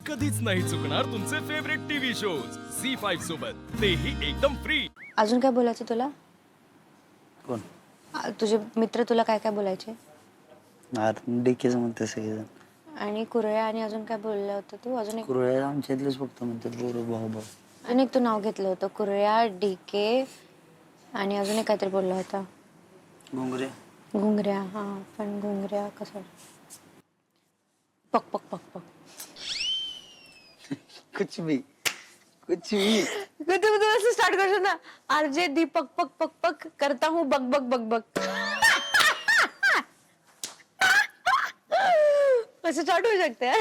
कधीच नाही चुकणार तुमचे फेवरेट टीव्ही शोज झी5 सोबत, तेही एकदम फ्री. अजून काय बोलायचं तुला? कोण? तुझे मित्र तुला काय काय बोलायचे? डीकेच म्हणते सगळेजण. आणि कुरळ्या आणि अजून काय बोललं होतं तू? अजून एक कुरळ्या आमच्या इथलेच फक्त म्हणतात बोर भाऊ भाऊ. आणि एक तू नाव घेतलं होतं कुरळ्या, डीके आणि अजून एक काहीतरी बोलला होता. घोंगरे. घुंगऱ्या. हा पण घुंगऱ्या कसं? पक पक पक पक. कुछ भी तू असं स्टार्ट करशील ना, आरजे दीपक पक पक पक करता हूँ बक बक बक बक. असं स्टार्ट होऊ शकते.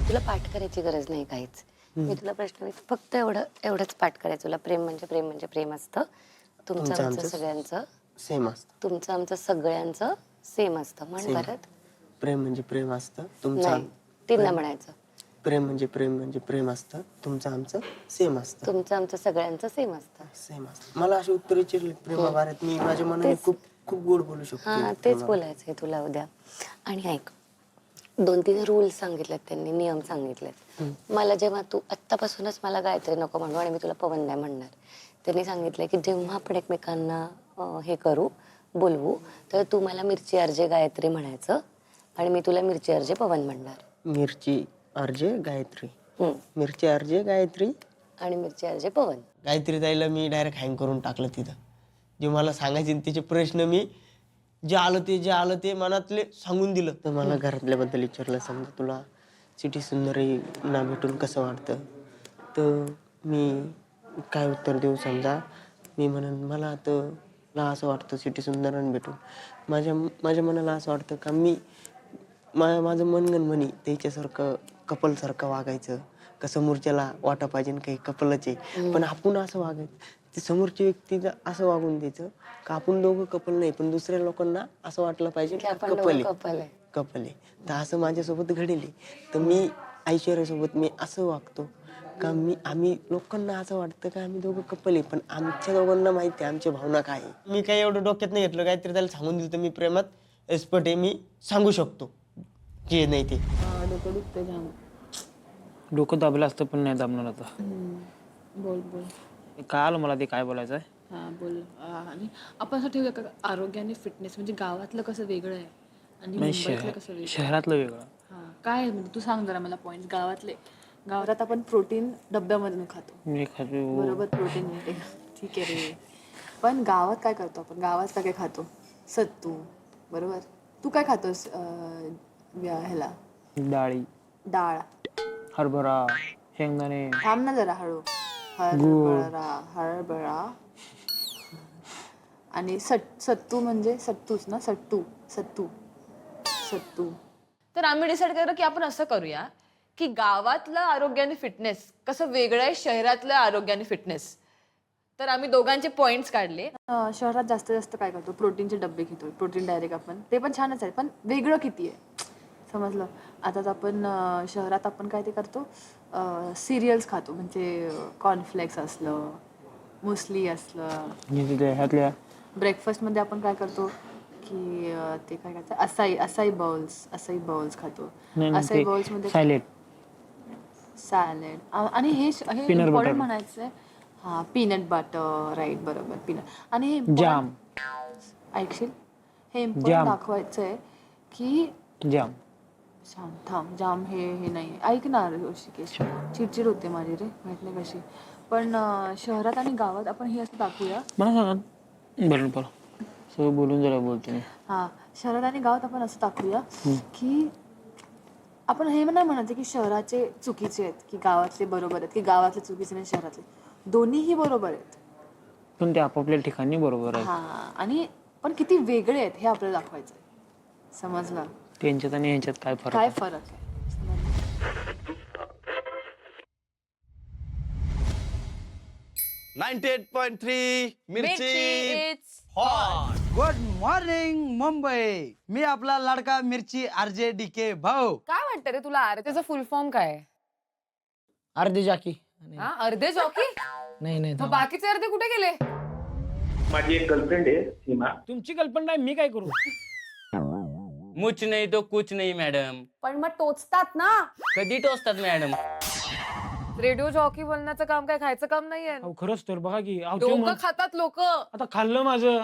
तुला पाठ करायची गरज नाही काहीच. मी तुला प्रश्न विचारते, फक्त एवढंच पाठ करायचं. तुला प्रेम म्हणजे प्रेम म्हणजे प्रेम असतं. तुमचं आमचं सगळ्यांचं सेम असतं. तुमचं आमचं सगळ्यांचं सेम असतं. म्हण परत. प्रेम म्हणजे प्रेम असतं तुमचं. नाही, तीनदा म्हणायचं. प्रेम म्हणजे प्रेम असतं तुमचं आमचं सेम असतं. तुमचं आमचं सगळ्यांचं सेम असतं. सेम असतं. मला अशी उत्तर विचारली प्रेमाबाबत, मी माझ्या मनाने खूप खूप गोड बोलू शकतो. हा तेच बोलायचंय तुला उद्या. आणि ऐक, 2-3 रूल्स सांगितलेत त्यांनी, नियम सांगितलेत. मला जेव्हा तू आत्तापासूनच मला गायत्री नको म्हणू आणि मी तुला पवन नाही म्हणणार. त्यांनी सांगितलंय की जेव्हा आपण एकमेकांना हे करू, बोलवू, तर तू मला मिरची अर्जे गायत्री म्हणायचं आणि मी तुला मिरची अर्जे पवन म्हणणार. मिरची अर्जे गायत्री. मिरची अर्जे गायत्री आणि मिरची अर्जे पवन. गायत्री ताईला मी डायरेक्ट हँग करून टाकलं तिथं. जे मला सांगायचे तिचे प्रश्न मी जे आलं ते मनातले सांगून दिलं. तर मला घरातल्याबद्दल विचारलं, समजा तुला सिटी सुंदरी ना भेटून कसं वाटतं, तर मी काय उत्तर देऊ? समजा मी म्हणून मला तर असं वाटतं सिटी सुंदरानं भेटून माझ्या मनाला असं वाटतं का मी माझं मनगण म्हणी त्याच्यासारखं कपलसारखं वागायचं. का समोरच्याला वाटा पाहिजे काही कपलच आहे, पण आपण असं वागायचं. ते समोरच्या व्यक्तीला असं वागून द्यायचं का आपण दोघं कपल नाही, पण दुसऱ्या लोकांना असं वाटलं पाहिजे की कपल आहे. तर असं माझ्यासोबत घडेल. तर मी ऐश्वर्यासोबत मी असं वागतो का आम्ही लोकांना असं वाटतं का आम्ही दोघं कपल आहे, पण आमच्या दोघांना माहिती आहे आमच्या भावना काय आहे. मी काही एवढं डोक्यात नाही घेतलं, काहीतरी त्याला सांगून दिलं तर मी प्रेमात एक्सपर्ट आहे, मी सांगू शकतो जे नाही ते. डोकं दाबलं असतं पण नाही दाबणार आता. बोल काय आलं मला ते काय बोलायचं आहे. हां बोल. आणि आपण असं ठेवूया का, आरोग्य आणि फिटनेस म्हणजे गावातलं कसं वेगळं आहे आणि मुंबईतलं कसं वेगळं? शहरातलं वेगळं. हां काय आहे म्हणजे तू सांग जरा मला पॉईंट. गावात आपण प्रोटीन डब्यामधून खातो, मी खातो. बरोबर, प्रोटीन इंटेक ठीक आहे रे. पण गावात काय करतो आपण? गावात काय खातो? सत्तू, बरोबर. तू काय खातोस ह्याला? डाळ, हरभरा, शेंगदाणे. थांब ना जरा, हळू. हरभरा आणि सत्तू म्हणजे सत्तूच ना, सत्तू. तर आम्ही डिसाईड केलं की आपण असं करूया की गावातलं आरोग्य आणि फिटनेस कसं वेगळं आहे शहरातलं आरोग्य आणि फिटनेस. तर आम्ही दोघांचे पॉइंट्स काढले. शहरात जास्त काय करतो? प्रोटीनचे डबे घेतो, प्रोटीन डायरेक्ट आपण. ते पण छानच आहे, पण वेगळं किती आहे समजलं. आता आपण शहरात आपण काय ते करतो, सिरियल्स खातो, म्हणजे कॉर्नफ्लेक्स असलं, मुसली असलं. ब्रेकफास्टमध्ये आपण काय करतो की ते काय करतात, असाई बाउल्स खातो. असाई बाउल्स मध्ये सॅलेड आणि हे इम्पॉर्टंट म्हणायचं आहे. हा, पीनट बटर, राईट, बरोबर, पीनट. आणि हे जाम. ऐकशील, हे इम्पॉर्टंट दाखवायचं आहे की जाम. थांब, जाम हे नाही. ऐक ना ऋषिकेश, चिडचिड होते माझी रे, माहित नाही कशी. पण शहरात आणि गावात आपण हे असं दाखवूया. मला सांगा बरं सगळं बोलून जरा बोलते मी. हा, शहरात आणि गावात आपण असं दाखवूया की आपण हे नाही म्हणायचं की शहराचे चुकीचे आहेत की गावातले बरोबर आहेत, की गावातले चुकीचे नाही शहरातले. दोन्हीही बरोबर आहेत, पण ते आपापल्या ठिकाणी बरोबर आहे. हा. आणि पण किती वेगळे आहेत हे आपल्याला दाखवायचं आहे, समजलं. त्यांच्यात आणि ह्यांच्यात काय फरक काय आहे? फरक आहे. 98.3 Mirchi hot. Good morning Mumbai. मी आपला लाडका मिरची आरजे डीके भाऊ. काय वाटतं रे तुला, त्याचा फुल फॉर्म काय? अर्धे जाकी. अर्धे जॉकी? नाही मग बाकीचे अर्धे कुठे गेले? माझी एक गर्लफ्रेंड आहे सीमा. तुमची कल्पना नाही, मी काय करू? मुच नाही तो कुछ नाही मॅडम. पण मग टोचतात ना. कधी टोचतात मॅडम? रेडिओ जॉकी बनण्याचं काम काय खायचं काम नाहीये. अहो खरंच तर बघा की अहो, ते डोकं म्हण- खातात लोक. आता खाल्लं माझं.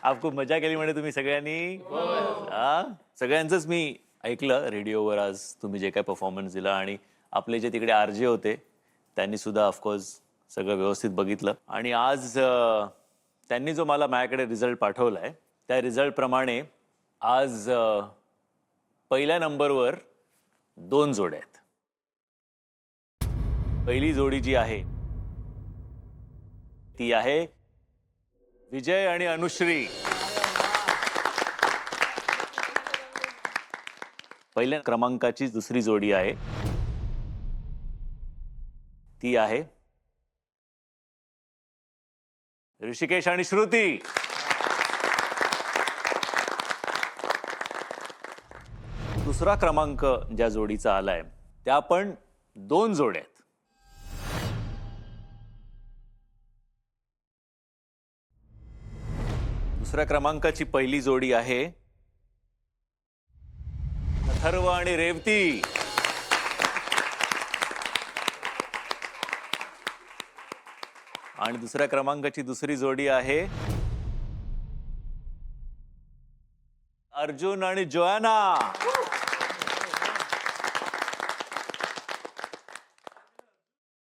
आप खूप मजा केली म्हणे तुम्ही सगळ्यांनी. हा, सगळ्यांचंच मी ऐकलं रेडिओवर आज तुम्ही जे काय परफॉर्मन्स दिला, आणि आपले जे तिकडे आरजे होते त्यांनी सुद्धा ऑफकोर्स सगळं व्यवस्थित बघितलं. आणि आज त्यांनी जो मला माझ्याकडे रिझल्ट पाठवलाय त्या रिझल्ट प्रमाणे आज पहिल्या नंबरवर 2 जोड्या आहेत. पहिली जोडी जी आहे ती आहे विजय आणि अनुश्री. पहिल्या क्रमांकाची दुसरी जोडी आहे ती आहे ऋषिकेश आणि श्रुती. दुसरा क्रमांक ज्या जोडीचा आलाय त्या पण 2 जोड्या आहेत. दुसऱ्या क्रमांकाची पहिली जोडी आहे अथर्व आणि रेवती. आणि दुसऱ्या क्रमांकाची दुसरी जोडी आहे अर्जुन आणि जोआना.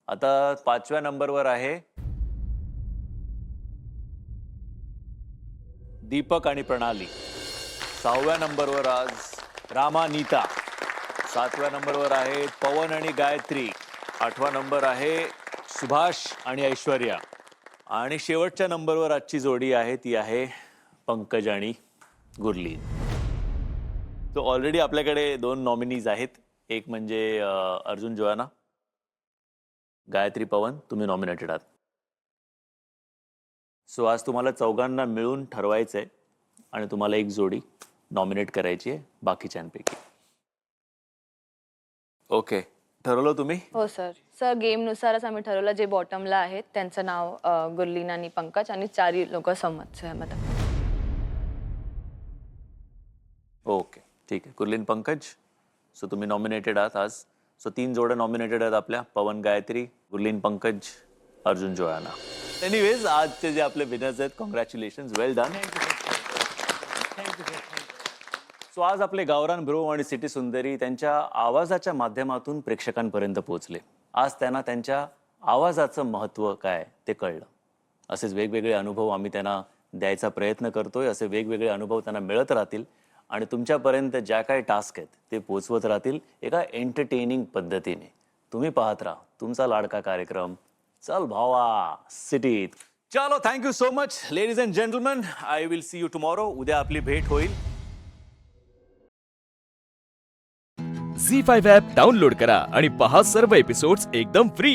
आता 5व्या नंबरवर आहे दीपक आणि प्रणाली. 6व्या नंबरवर आज रामा नीता. 7व्या नंबरवर आहे पवन आणि गायत्री. 8वा नंबर आहे सुभाष आणि ऐश्वर्या. आणि शेवटच्या नंबरवर आजची जोडी आहे ती आहे पंकज आणि गुरलीन. तो ऑलरेडी आपल्याकडे 2 नॉमिनीज आहेत. एक म्हणजे अर्जुन जोआना, गायत्री पवन तुम्ही नॉमिनेटेड आहात. सो आज तुम्हाला चौघांना मिळून ठरवायचंय आणि तुम्हाला एक जोडी नॉमिनेट करायची आहे बाकीच्यांपैकी. ओके, ठरवलं तुम्ही? हो सर. सर गेमनुसारच आम्ही ठरवलं. जे बॉटमला आहेत त्यांचं नाव गुरलीन आणि पंकज, आणि 4 लोक सहमत. ओके, ठीक आहे. गुरलीन, पंकज, सो तुम्ही नॉमिनेटेड आहात आज. सो 3 जोड्या नॉमिनेटेड आहेत आपल्या, पवन गायत्री, गुरलीन पंकज, अर्जुन जोआना. एनिवेज आजचे जे आपले विनर्स आहेत, कॉंग्रॅच्युलेशन, वेल डन. सो आज आपले गावरान ब्रो आणि सिटी सुंदरी त्यांच्या आवाजाच्या माध्यमातून प्रेक्षकांपर्यंत पोहोचले. आज त्यांना त्यांच्या आवाजाचं महत्त्व काय ते कळलं. असेच वेगवेगळे अनुभव आम्ही त्यांना द्यायचा प्रयत्न करतोय. असे वेगवेगळे अनुभव त्यांना मिळत राहतील आणि तुमच्यापर्यंत ज्या काही टास्क आहेत ते पोचवत राहतील एका एंटरटेनिंग पद्धतीने. तुम्ही पाहत राहा तुमचा लाडका कार्यक्रम चल भावा सिटीत. चलो, thank you so much ladies and gentleman. I will see you tomorrow. उद्या आपली भेट होईल. झी5 ॲप डाउनलोड करा आणि पहा सर्व एपिसोड्स एकदम फ्री.